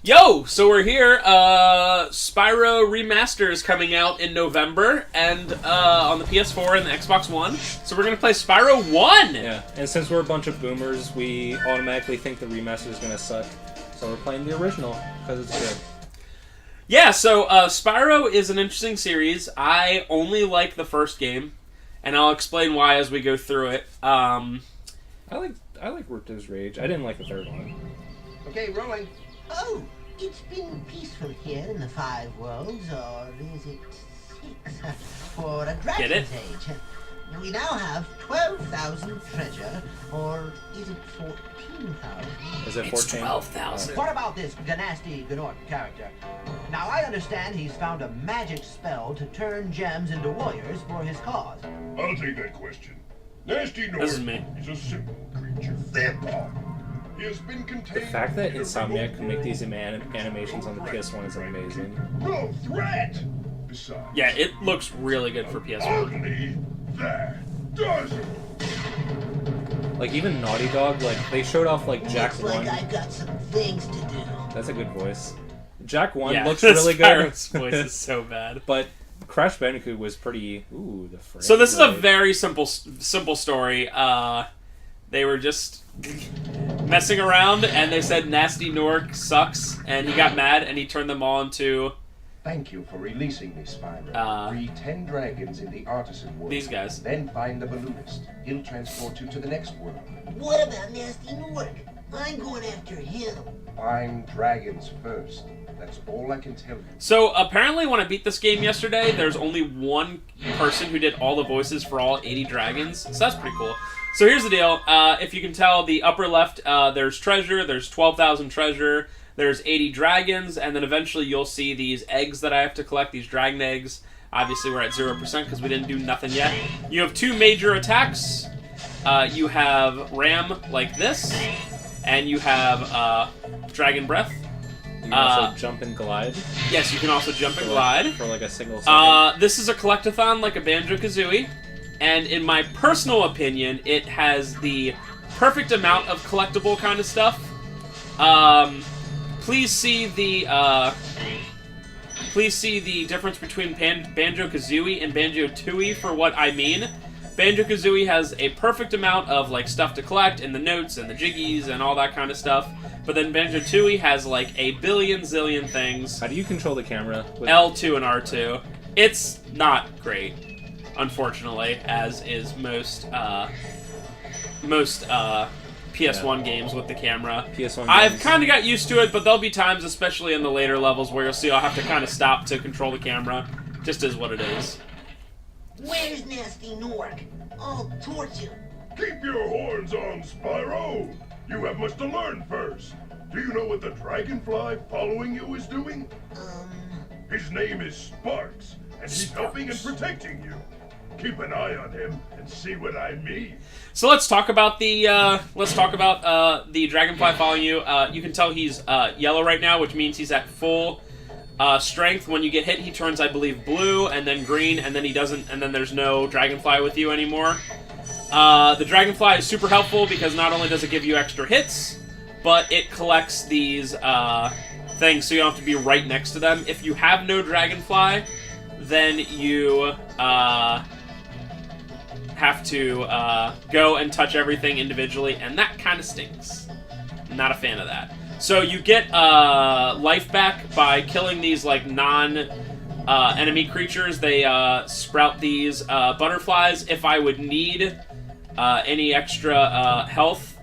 Yo, so we're here. Spyro Remaster is coming out in November, and on the PS4 and the Xbox One. So we're gonna play Spyro 1! Yeah, and since we're a bunch of boomers, we automatically think the remaster is gonna suck. So we're playing the original, because it's good. Yeah, so Spyro is an interesting series. I only like the first game, and I'll explain why as we go through it. I like Rupto's Rage. I didn't like the third one. Okay, rolling. Oh, it's been peaceful here in the Five Worlds, or is it 6? For a Dragon's Age. We now have 12,000 treasure, or is it 14,000? Is it 14? It's 12,000. What about this Gnasty Gnort character? Now, I understand he's found a magic spell to turn gems into warriors for his cause. I'll take that question. Nasty Gnort This is me. is a simple creature. Vampire. He has been contained. The fact that in a Insomniac remote can make these world. animations on the PS1 is amazing. No threat! Besides, Yeah, it looks really good for PS1. only that does it. Like, even Naughty Dog, like, they showed off, like, Jack Looks like 1. I've got some things to do. That's a good voice. Jack 1 Yeah, looks really good. Spyro's voice is so bad. But Crash Bandicoot was pretty... Ooh, the frame So this is a rate. very simple story. They were just messing around, and they said Nasty Nork sucks, and he got mad, and he turned them all into Thank you for releasing me, Spyro. Free 10 dragons in the artisan world. these guys. Then find the balloonist. He'll transport you to the next world. What about Nasty Nork? I'm going after him. Find dragons first. That's all I can tell you. So apparently when I beat this game yesterday, there's only one person who did all the voices for all 80 dragons, so that's pretty cool. So here's the deal. If you can tell, the upper left, there's treasure, there's 12,000 treasure, there's 80 dragons, and then eventually you'll see these eggs that I have to collect, these dragon eggs. Obviously we're at 0% because we didn't do nothing yet. You have two major attacks. You have Ram like this, and you have Dragon Breath. You can also jump and glide. Yes, you can also jump and glide. For like a single second. This is a collect-a-thon like a Banjo-Kazooie, and in my personal opinion, it has the perfect amount of collectible kind of stuff. Please see the difference between Banjo-Kazooie and Banjo-Tooie for what I mean. Banjo-Kazooie has a perfect amount of like stuff to collect, and the notes and the jiggies and all that kind of stuff. But then Banjo-Tooie has like a billion zillion things. How do you control the camera? With... L2 and R2. It's not great, unfortunately, as is most PS1 games with the camera. PS1 I've games. kind of got used to it, but there'll be times, especially in the later levels, where you'll see I'll have to kind of stop to control the camera. Just is what it is. Where's Nasty Nork? I'll torch him. Keep your horns on, Spyro. You have much to learn first. Do you know what the dragonfly following you is doing? His name is Sparks, and he's helping and protecting you. Keep an eye on him and see what I mean. So let's talk about the dragonfly following you. You can tell he's yellow right now, which means he's at full strength. When you get hit, he turns, I believe, blue, and then green, and then he doesn't, and then there's no dragonfly with you anymore. The dragonfly is super helpful because not only does it give you extra hits, but it collects these things, so you don't have to be right next to them. If you have no dragonfly, then you have to go and touch everything individually, and that kind of stinks. Not a fan of that. So you get life back by killing these like non-enemy creatures. They sprout these butterflies. If I would need any extra health,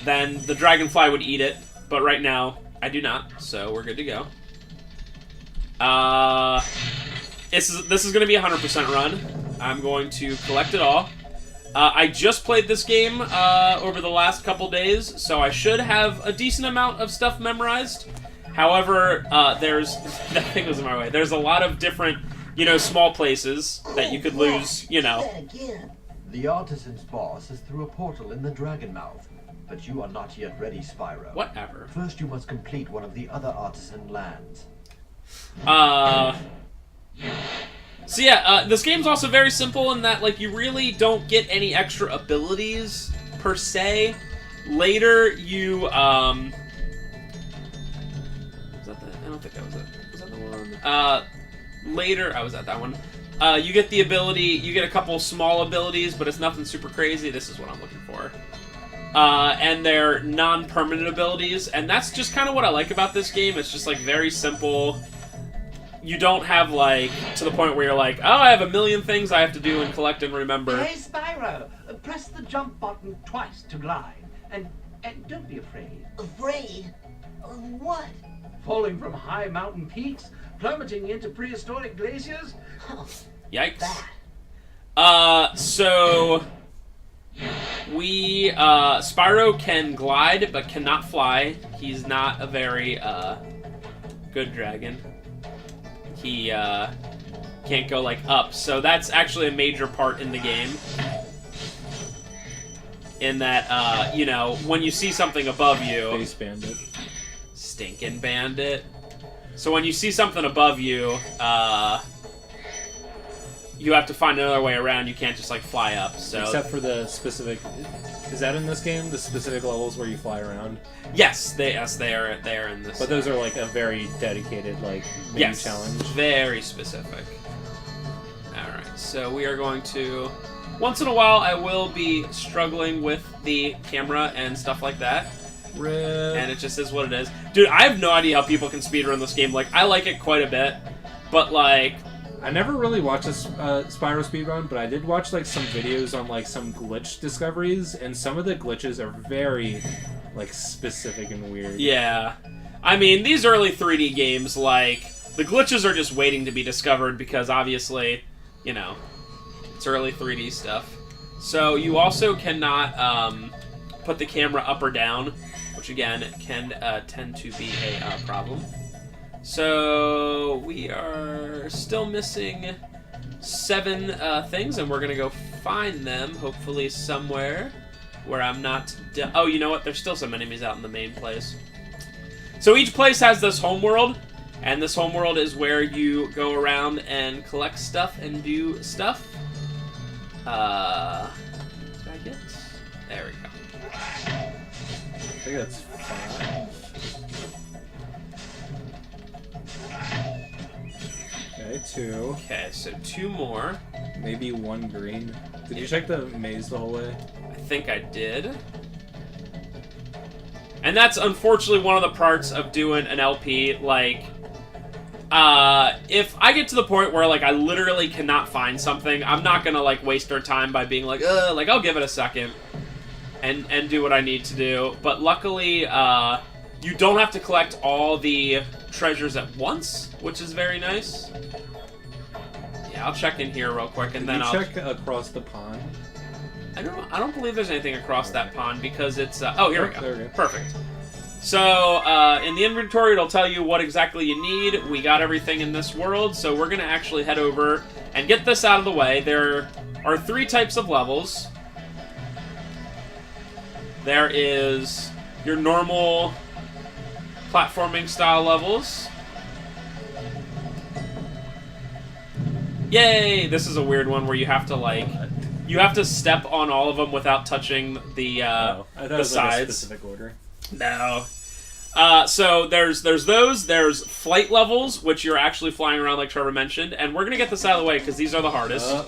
then the dragonfly would eat it. But right now, I do not, so we're good to go. This is going to be a 100% run. I'm going to collect it all. I just played this game over the last couple days, so I should have a decent amount of stuff memorized. However, there's... that thing was in my way. There's a lot of different, small places that you could lose, The artisan's boss is through a portal in the dragon mouth, but you are not yet ready, Spyro. Whatever. First, you must complete one of the other artisan lands. So yeah, this game's also very simple in that, like, you really don't get any extra abilities, per se. later you was that the? I don't think that was it. Was that the one? Later, I was at that one. You get the ability. You get a couple small abilities, but it's nothing super crazy. This is what I'm looking for. And they're non-permanent abilities, and that's just kind of what I like about this game. It's just like very simple. You don't have like to the point where you're like, oh, I have a million things I have to do and collect and remember. Hey, Spyro, press the jump button twice to glide, and don't be afraid. Afraid? Of what? Falling from high mountain peaks, plummeting into prehistoric glaciers. Yikes. So we Spyro can glide but cannot fly. He's not a very good dragon. He can't go like up. So that's actually a major part in the game. In that you know, when you see something above you, Space Bandit. Stinking bandit. So when you see something above you, you have to find another way around. You can't just like fly up. So Except for the specific, is that in this game? The specific levels where you fly around? yes, they are in this. But those are like a very dedicated like mini yes, challenge. very specific. All right, so we are going to. Once in a while, I will be struggling with the camera and stuff like that. Rip. And it just is what it is. Dude, I have no idea how people can speedrun this game. Like, I like it quite a bit, but like, I never really watched a Spyro speedrun, but I did watch like some videos on like some glitch discoveries, and some of the glitches are very like specific and weird. yeah. I mean, these early 3D games, like, the glitches are just waiting to be discovered because obviously, you know, it's early 3D stuff. So you also cannot put the camera up or down, which again can tend to be a problem. So we are still missing 7 things, and we're gonna go find them, hopefully somewhere where I'm not. Oh, you know what? There's still some enemies out in the main place. So each place has this homeworld, and this homeworld is where you go around and collect stuff and do stuff. Did I get? There we go. I think that's 5. Okay, 2. Okay, so 2 more. Maybe 1 green. Did you check the maze the whole way? I think I did. And that's unfortunately one of the parts of doing an LP. Like, if I get to the point where like I literally cannot find something, I'm not gonna like waste our time by being like, like I'll give it a second and do what I need to do. But luckily, you don't have to collect all the treasures at once, which is very nice. Yeah, I'll check in here real quick, and then I'll check across the pond. I don't believe there's anything across that pond because it's oh, here we go. There we go. Perfect. So in the inventory, it'll tell you what exactly you need. We got everything in this world, so we're gonna actually head over and get this out of the way. There are 3 types of levels. There is your normal platforming style levels. Yay! This is a weird one where you have to like step on all of them without touching the I thought the it was sides. like a specific order. No. So there's those. There's flight levels, which you're actually flying around like Trevor mentioned, and we're gonna get this out of the way because these are the hardest.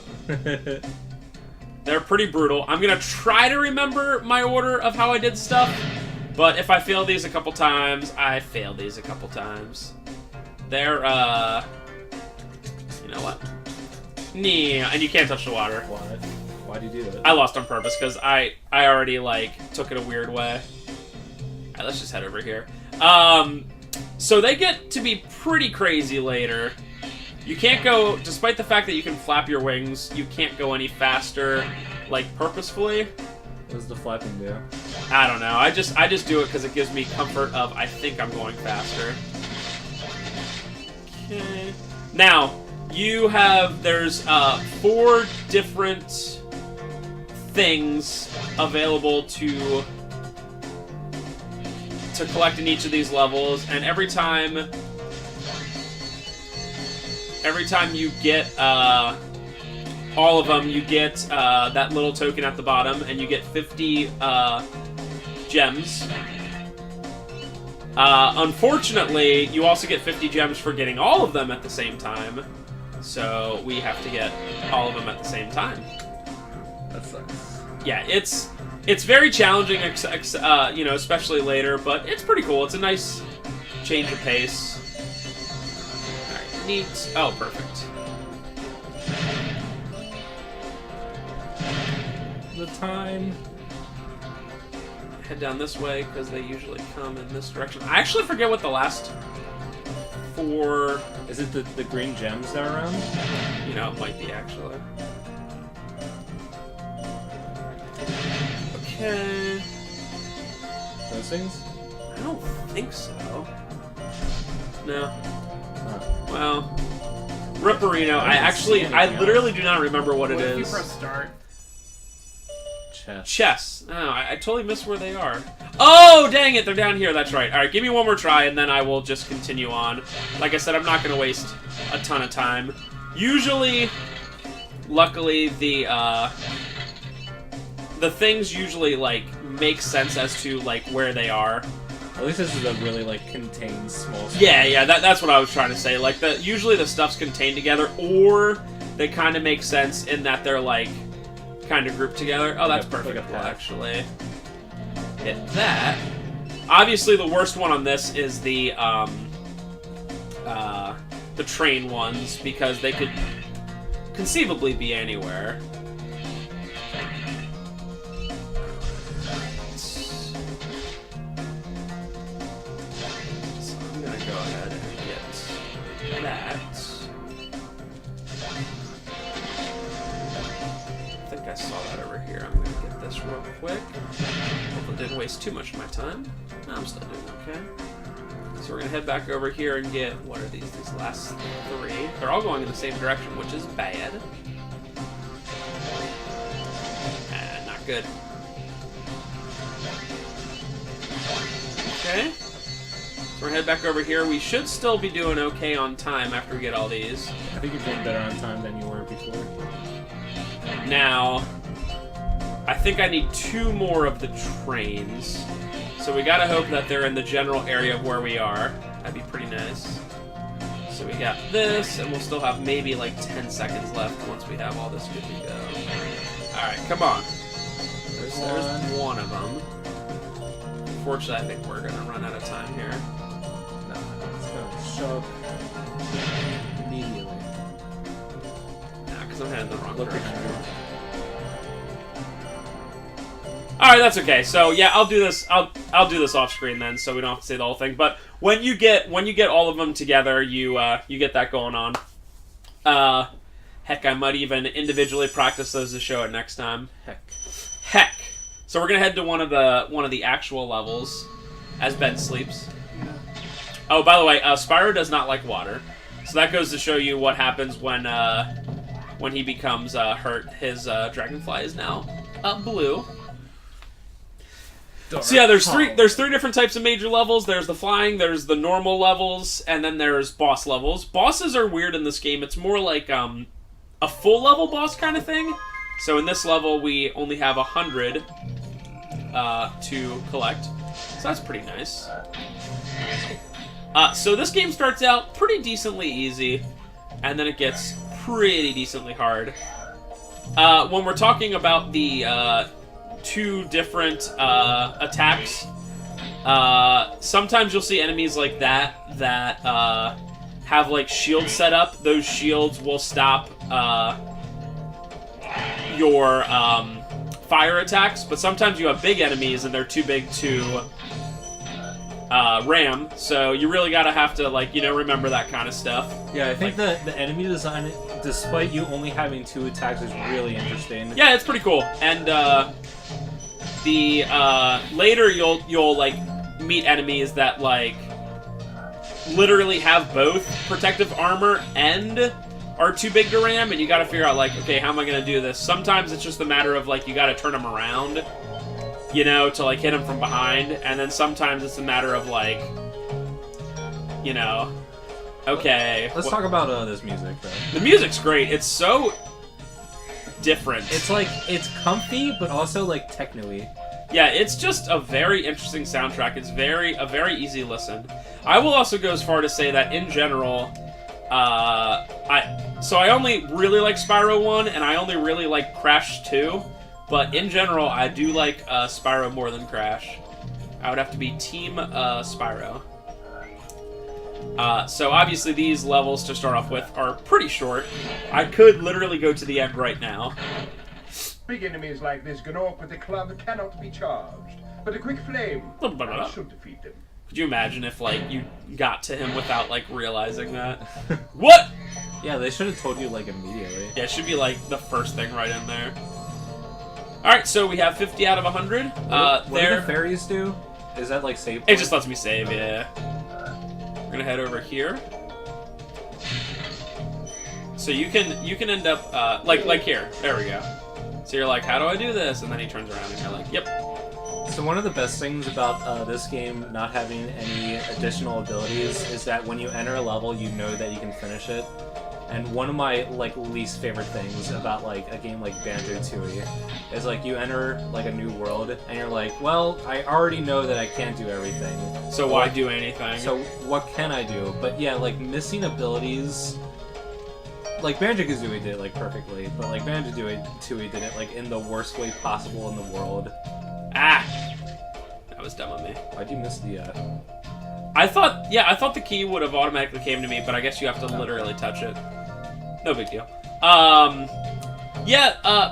They're pretty brutal. I'm gonna try to remember my order of how I did stuff, but if I fail these a couple times, I fail these a couple times. They're you know what? Yeah, and you can't touch the water. What? Why'd you do that? I lost on purpose because I already like took it a weird way. Alright, let's just head over here. So they get to be pretty crazy later. You can't go, despite the fact that you can flap your wings, you can't go any faster, like purposefully. What does the flapping do? I don't know. I just do it because it gives me comfort of I think I'm going faster. Okay. Now there's 4 different things available to collect in each of these levels, and every time you get all of them, you get that little token at the bottom, and you get 50 gems. Unfortunately, you also get 50 gems for getting all of them at the same time. So we have to get all of them at the same time. That sucks. Yeah, it's very challenging, you know, especially later, but it's pretty cool. It's a nice change of pace. Alright, neat. Oh, perfect. The time. Head down this way, because they usually come in this direction. I actually forget what the last 4... Is it the green gems that are around? You know, it might be, actually. Okay. Those things? I don't think so. No. Huh. Well, Ripperino, I literally do not remember what it If you is. press start. Chess. Oh, I totally missed where they are. Oh, dang it, they're down here. That's right. All right, give me one more try, and then I will just continue on. Like I said, I'm not going to waste a ton of time. Usually, luckily, the things usually, like, make sense as to, like, where they are. At least this is a really, like, contained small spot. Yeah, that's what I was trying to say. Like, usually the stuff's contained together, or they kind of make sense in that they're, like, kind of grouped together. Oh, that's perfect, actually. Hit that. Obviously, the worst one on this is the train ones, because they could conceivably be anywhere. So I'm gonna go ahead and get that. I think I saw that over here. I'm gonna get this real quick. Hopefully didn't waste too much of my time. No, I'm still doing okay. So we're gonna head back over here and get, what are these last 3? They're all going in the same direction, which is bad. Not good. Okay. So we're gonna head back over here. We should still be doing okay on time after we get all these. I think you're doing better on time than you were before. Now, I think I need 2 more of the trains. So we gotta hope that they're in the general area of where we are. That'd be pretty nice. So we got this, and we'll still have maybe like 10 seconds left once we have all this good to go. Alright, come on. There's one of them. Unfortunately, I think we're gonna run out of time here. No, it's gonna show up immediately. Nah, because I'm heading the wrong Look at direction. you. Alright, that's okay. So yeah, I'll do this. I'll do this off screen then, so we don't have to say the whole thing. But when you get all of them together, you get that going on. Heck, I might even individually practice those to show it next time. Heck. So we're gonna head to one of the actual levels as Ben sleeps. Oh, by the way, Spyro does not like water, so that goes to show you what happens when he becomes hurt. His dragonfly is now blue. So yeah, there's three different types of major levels. There's the flying, there's the normal levels, and then there's boss levels. Bosses are weird in this game. It's more like a full level boss kind of thing. So in this level, we only have 100 to collect. So that's pretty nice. So this game starts out pretty decently easy, and then it gets pretty decently hard. When we're talking about the 2 different attacks, sometimes you'll see enemies like that have like shields set up. Those shields will stop your fire attacks, but sometimes you have big enemies and they're too big to ram, so you really gotta have to, like, remember that kind of stuff. Yeah, I think the enemy design, despite you only having 2 attacks, is really interesting. Yeah, it's pretty cool. And later you'll like meet enemies that like literally have both protective armor and are too big to ram, and you gotta figure out, like, okay, how am I gonna do this? Sometimes it's just a matter of, like, you gotta turn them around, to, like, hit them from behind, and then sometimes it's a matter of, like, okay. Let's talk about this music, though. The music's great. It's so different. It's, like, it's comfy, but also, like, techno-y. Yeah, it's just a very interesting soundtrack. It's a very easy listen. I will also go as far to say that in general, I only really like Spyro 1, and I only really like Crash 2, but in general, I do like Spyro more than Crash. I would have to be Team Spyro. So obviously these levels to start off with are pretty short. I could literally go to the end right now. Big enemies like this Gnorc with the club cannot be charged, but a quick flame should defeat them. Could you imagine if, like, you got to him without, like, realizing that? What? Yeah, they should have told you, like, immediately. Yeah, it should be, like, the first thing right in there. Alright, so we have 50 out of 100. What do the fairies do? Is that, like, save point? It just lets me save, yeah. We're gonna head over here. So you can end up, like here. There we go. So you're like, how do I do this? And then he turns around and you're like, yep. So one of the best things about this game not having any additional abilities is that when you enter a level, you know that you can finish it. And one of my like least favorite things about like a game like Banjo-Tooie is like you enter like a new world and you're like, well, I already know that I can't do everything. So why do anything? So what can I do? But yeah, like missing abilities. Like Banjo-Kazooie did it like perfectly, but like Banjo-Tooie did it like in the worst way possible in the world. Ah, that was dumb of me. Why'd you miss the? I thought the key would have automatically came to me, but I guess you have to literally touch it. No big deal.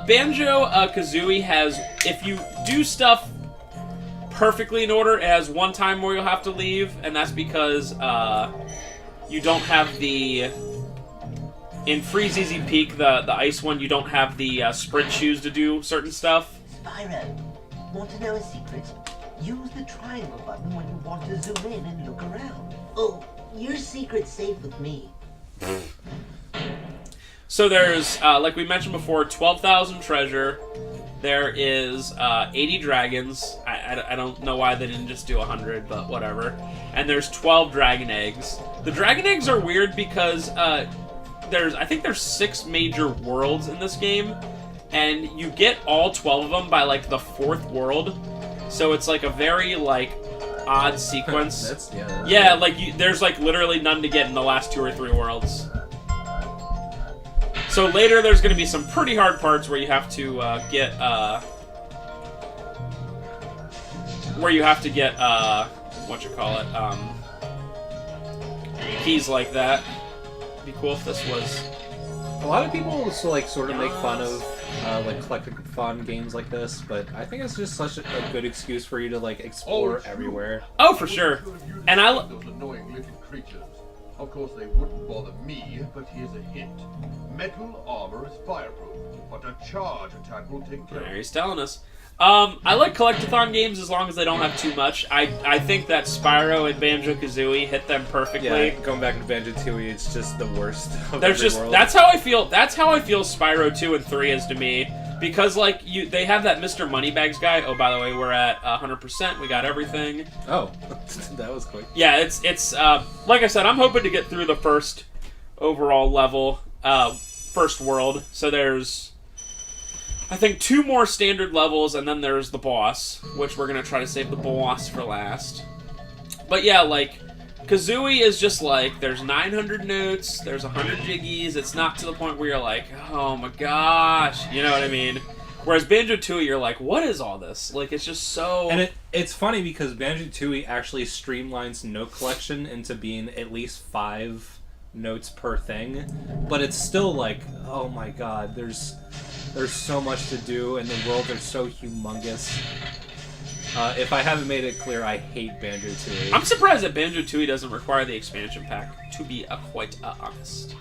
Banjo-Kazooie has, if you do stuff perfectly in order, it has one time where you'll have to leave, and that's because you don't have the. In Freeze Easy Peak, the ice one, you don't have the sprint shoes to do certain stuff. Spyro, want to know a secret? Use the triangle button when you want to zoom in and look around. Oh, your secret's safe with me. So there's, like we mentioned before, 12,000 treasure. There is 80 dragons. I don't know why they didn't just do 100, but whatever. And there's 12 dragon eggs. The dragon eggs are weird because I think there's 6 major worlds in this game, and you get all 12 of them by like the 4th world. So it's like a very like odd sequence. Yeah, like there's like literally none to get in the last 2 or 3 worlds. So later there's going to be some pretty hard parts where you have to get keys like that. It'd be cool if this was. A lot of people also like sort of make fun of like collect-a-thon games like this, but I think it's just such a good excuse for you to like explore everywhere. Oh, for sure. And those annoying little creatures. Of course, they wouldn't bother me, but here's a hint: metal armor is fireproof, but a charge attack will take care of it. There, he's telling us. I like collect-a-thon games as long as they don't have too much. I think that Spyro and Banjo-Kazooie hit them perfectly. Yeah, going back to Banjo-Tooie, it's just the worst of There's every world. That's how I feel Spyro 2 and 3 is to me. Because like they have that Mr. Moneybags guy. Oh, by the way, we're at 100%. We got everything. Oh, that was quick. Yeah, it's like I said, I'm hoping to get through the first overall level, first world. So there's, I think, 2 more standard levels, and then there's the boss, which we're going to try to save the boss for last. But yeah, like, Kazooie is just like, there's 900 notes, there's 100 jiggies, it's not to the point where you're like, oh my gosh, you know what I mean? Whereas Banjo-Tooie, you're like, what is all this? Like, it's just so... And it's funny because Banjo-Tooie actually streamlines note collection into being at least 5 notes per thing, but it's still like, oh my god, there's so much to do, and the worlds are so humongous. If I haven't made it clear, I hate Banjo-Tooie. I'm surprised that Banjo-Tooie doesn't require the expansion pack, to be quite honest.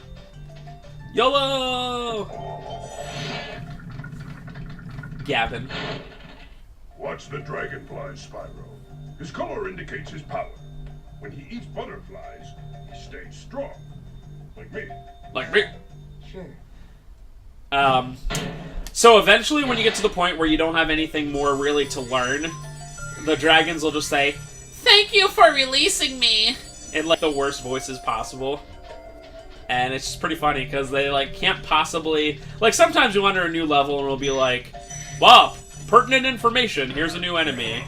YOLO! Gavin. Watch the dragonfly, Spyro. His color indicates his power. When he eats butterflies, he stays strong. Like me. Like me. Sure. So eventually when you get to the point where you don't have anything more really to learn, the dragons will just say, "Thank you for releasing me," in like the worst voices possible. And it's just pretty funny because they like can't possibly, like sometimes you enter a new level and it'll be like, "Wow, pertinent information. Here's a new enemy.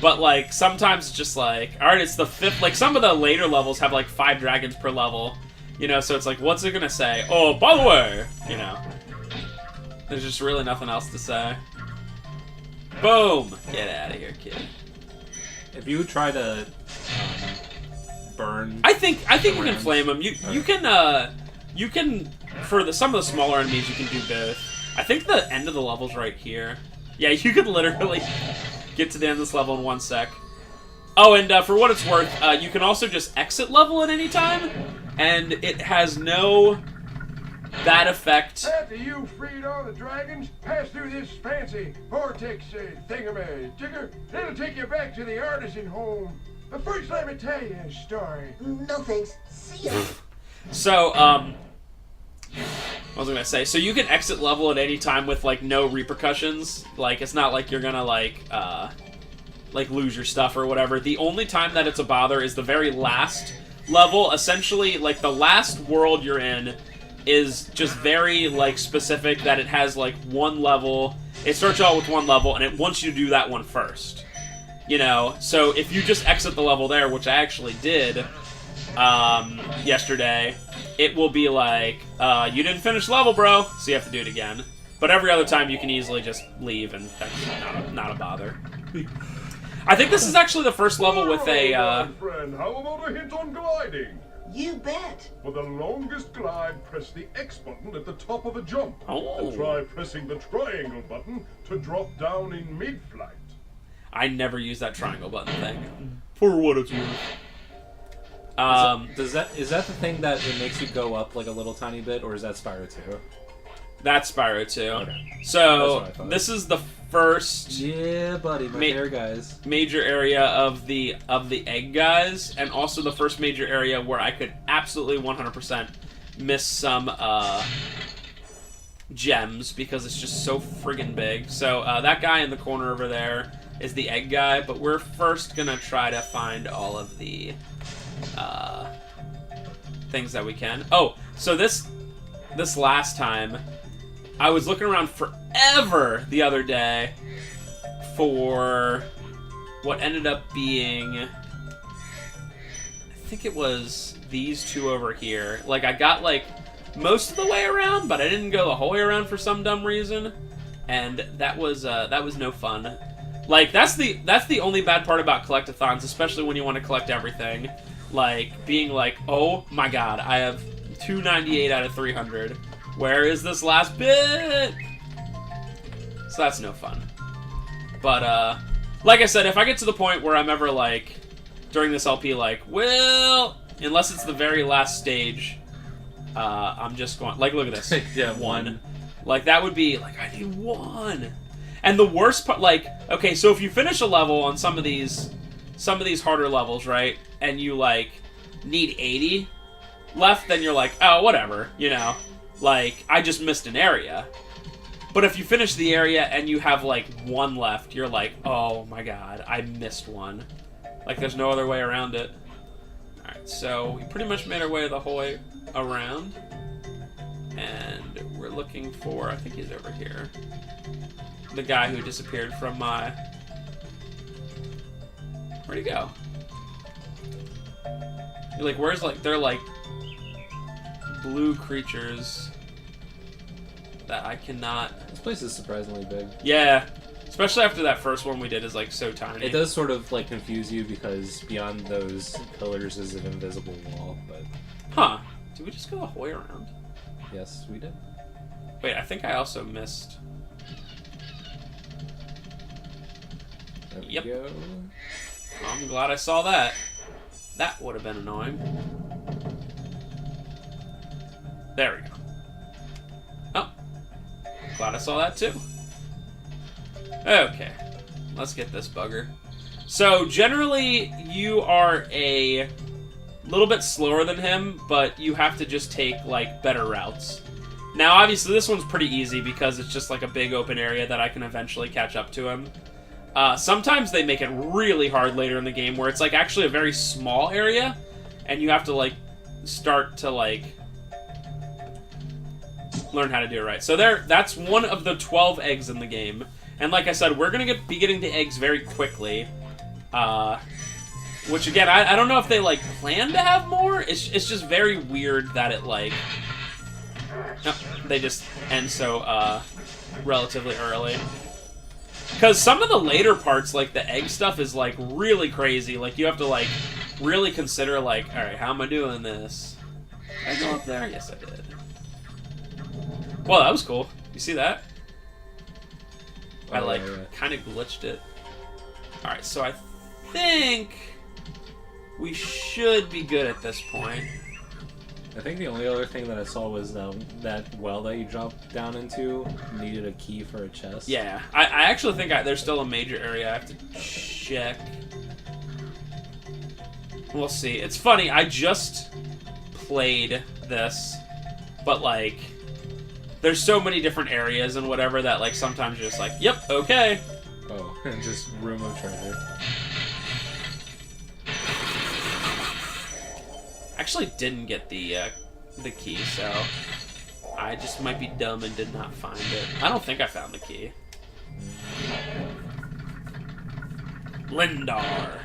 But, like, sometimes it's just like, alright, it's the 5th... Like, some of the later levels have, like, 5 dragons per level. You know, so it's like, what's it gonna say? Oh, by the way! You know. There's just really nothing else to say. Boom! Get out of here, kid. If you try to burn... I think you can flame them. You can... For some of the smaller enemies, you can do both. I think the end of the level's right here. Yeah, you could literally... get to the end of this level in 1 sec. Oh, and for what it's worth, you can also just exit level at any time, and it has no bad effect. After you've freed all the dragons, pass through this fancy vortex thingamajigger. It'll take you back to the artisan home. But first, let me tell you a story. No thanks. See ya. So, what was I gonna say? So you can exit level at any time with, like, no repercussions. Like, it's not like you're gonna, like, lose your stuff or whatever. The only time that it's a bother is the very last level. Essentially, like, the last world you're in is just very, like, specific that it has, like, one level. It starts out with one level, and it wants you to do that one first. You know? So if you just exit the level there, which I actually did, yesterday, it will be like, you didn't finish level, bro, so you have to do it again. But every other time you can easily just leave, and that's not a bother. I think this is actually the first level with a, friend, how about a hint on gliding? You bet. For the longest glide, press the X button at the top of a jump. Oh. And try pressing the triangle button to drop down in mid-flight. I never use that triangle button thing. For what it's worth. Is that the thing that it makes you go up like a little tiny bit, or is that Spyro 2? That's Spyro 2. Okay. So, this is the first Yeah, buddy, my favorite guys. major area of the egg guys, and also the first major area where I could absolutely 100% miss some gems, because it's just so friggin' big. So, that guy in the corner over there is the egg guy, but we're first gonna try to find all of the things that we can. Oh, so this last time, I was looking around forever the other day for what ended up being, I think it was these two over here. Like, I got, like, most of the way around, but I didn't go the whole way around for some dumb reason, and that was no fun. Like, that's the only bad part about collect-a-thons, especially when you want to collect everything. Like, being like, oh my god, I have 298 out of 300. Where is this last bit? So that's no fun. But, like I said, if I get to the point where I'm ever, like, during this LP, like, well, unless it's the very last stage, I'm just going, like, look at this. Yeah, one. Like, that would be, like, I need one. And the worst part, like, okay, so if you finish a level on some of these harder levels, right, and you, like, need 80 left, then you're like, oh, whatever, you know, like, I just missed an area. But if you finish the area and you have, like, one left, you're like, oh my god, I missed one. Like, there's no other way around it. Alright, so we pretty much made our way the whole way around. And we're looking for, I think he's over here, the guy who disappeared from my... Where'd he go? You're like, where's, like, they're, like, blue creatures that I cannot... This place is surprisingly big. Yeah. Especially after that first one we did is, like, so tiny. It does sort of, like, confuse you, because beyond those pillars is an invisible wall, but... Huh. Did we just go the whole way around? Yes, we did. Wait, I think I also missed... There we Yep. go. I'm glad I saw that. That would have been annoying. There we go. Oh. Glad I saw that too. Okay. Let's get this bugger. So, generally, you are a little bit slower than him, but you have to just take, like, better routes. Now, obviously, this one's pretty easy because it's just, like, a big open area that I can eventually catch up to him. Sometimes they make it really hard later in the game where it's, like, actually a very small area, and you have to, like, start to, like, learn how to do it right. So that's one of the 12 eggs in the game, And like I said, we're going to be getting the eggs very quickly. Which, again, I don't know if they, like, plan to have more. It's just very weird that it, like... No, they just end so, relatively early. Because some of the later parts, like, the egg stuff is, like, really crazy. Like, you have to, like, really consider, like, alright, how am I doing this? Did I go up there? Yes, I did. Well, that was cool. You see that? I, like, kind of glitched it. Alright, so I think we should be good at this point. I think the only other thing that I saw was that well that you dropped down into needed a key for a chest. Yeah, I actually think there's still a major area I have to check. We'll see. It's funny, I just played this, but, like, there's so many different areas and whatever that, like, sometimes you're just like, yep, okay. Oh, just room of treasure. Actually didn't get the key, so I just might be dumb and did not find it. I don't think I found the key. Lindar.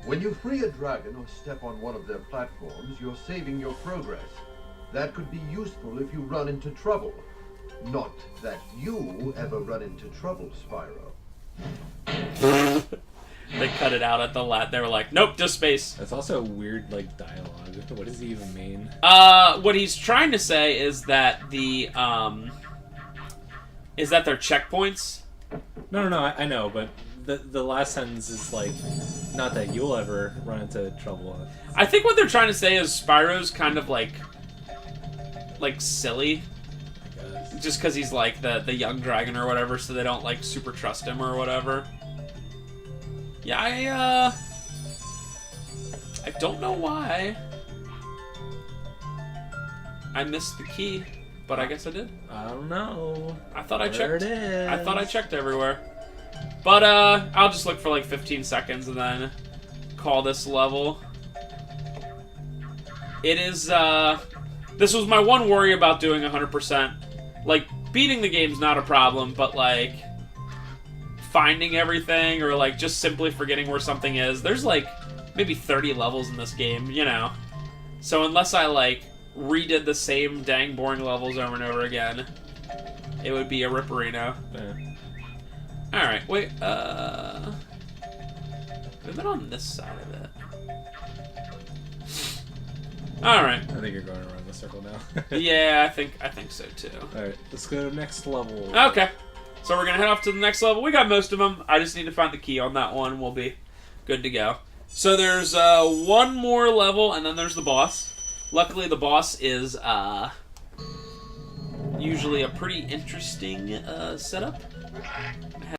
When you free a dragon or step on one of their platforms, you're saving your progress. That could be useful if you run into trouble. Not that you ever run into trouble, Spyro. They cut it out at the they were like, nope, just space. That's also weird, like, dialogue. What does he even mean? What he's trying to say is that they're checkpoints. No, I know, but the last sentence is like, not that you'll ever run into trouble. I think what they're trying to say is Spyro's kind of like silly. I guess. Just because he's like the young dragon or whatever, so they don't like super trust him or whatever. Yeah, I don't know why I missed the key, but I guess I did. I don't know. I thought I There checked. it is. I thought I checked everywhere. But I'll just look for like 15 seconds and then call this level. It is this was my one worry about doing 100%. Like, beating the game's not a problem, but like finding everything or like just simply forgetting where something is. There's like maybe 30 levels in this game, you know. So unless I like redid the same dang boring levels over and over again, it would be a ripperino. Yeah. Alright, wait, we've been on this side of it. Alright. I think you're going around the circle now. Yeah, I think so too. Alright, let's go to next level. Okay. So we're gonna head off to the next level. We got most of them. I just need to find the key on that one. We'll be good to go. So there's one more level, and then there's the boss. Luckily, the boss is usually a pretty interesting setup.